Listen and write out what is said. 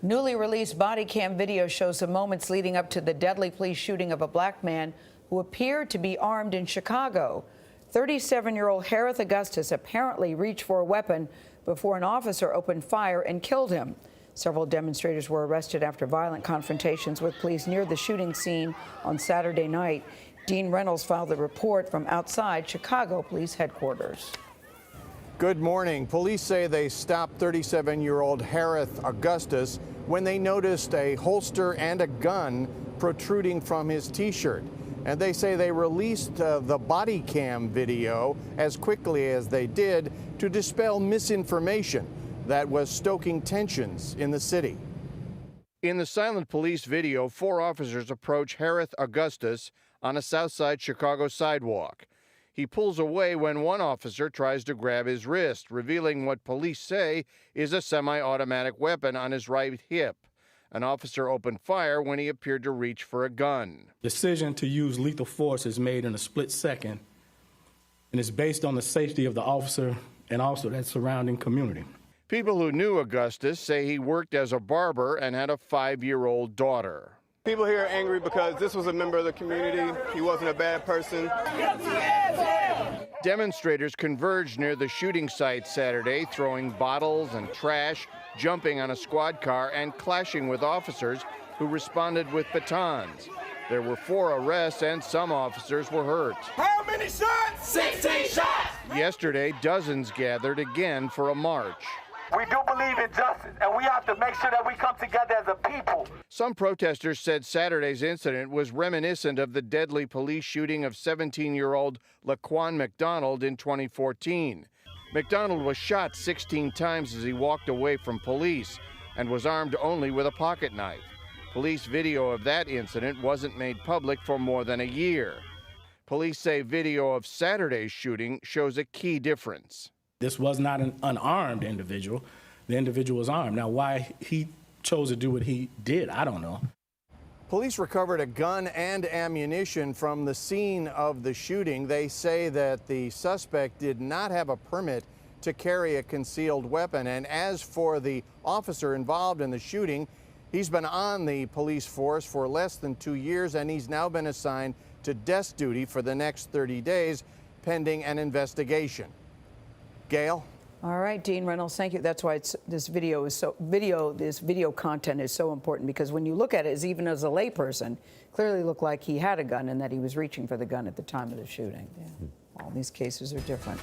Newly released body cam video shows the moments leading up to the deadly police shooting of a black man who appeared to be armed in Chicago. 37-year-old Harith Augustus apparently reached for a weapon before an officer opened fire and killed him. Several demonstrators were arrested after violent confrontations with police near the shooting scene on Saturday night. Dean Reynolds filed the report from outside Chicago Police Headquarters. Good morning. Police say they stopped 37-year-old Harith Augustus when they noticed a holster and a gun protruding from his T-shirt. And they say they released the body cam video as quickly as they did to dispel misinformation that was stoking tensions in the city. In the silent police video, 4 officers approach Harith Augustus on a Southside Chicago sidewalk. He pulls away when one officer tries to grab his wrist, revealing what police say is a semi-automatic weapon on his right hip. An officer opened fire when he appeared to reach for a gun. The decision to use lethal force is made in a split second and is based on the safety of the officer and also that surrounding community. People who knew Augustus say he worked as a barber and had a 5-year-old daughter. People here are angry because this was a member of the community. He wasn't a bad person. Demonstrators converged near the shooting site Saturday, throwing bottles and trash, jumping on a squad car, and clashing with officers who responded with batons. There were 4 arrests and some officers were hurt. How many shots? 16 shots! Yesterday, dozens gathered again for a march. We do believe in justice, and we have to make sure that we come together as a people. Some protesters said Saturday's incident was reminiscent of the deadly police shooting of 17-year-old Laquan McDonald in 2014. McDonald was shot 16 times as he walked away from police and was armed only with a pocket knife. Police video of that incident wasn't made public for more than a year. Police say video of Saturday's shooting shows a key difference. This was not an unarmed individual. The individual was armed. Now, why he chose to do what he did, I don't know. Police recovered a gun and ammunition from the scene of the shooting. They say that the suspect did not have a permit to carry a concealed weapon. And as for the officer involved in the shooting, he's been on the police force for less than 2 years, and he's now been assigned to desk duty for the next 30 days, pending an investigation. Gail? All right, Dean Reynolds, thank you. That's why this video content is so important, because when you look at it, even as a layperson, clearly looked like he had a gun and that he was reaching for the gun at the time of the shooting. Yeah. All these cases are different.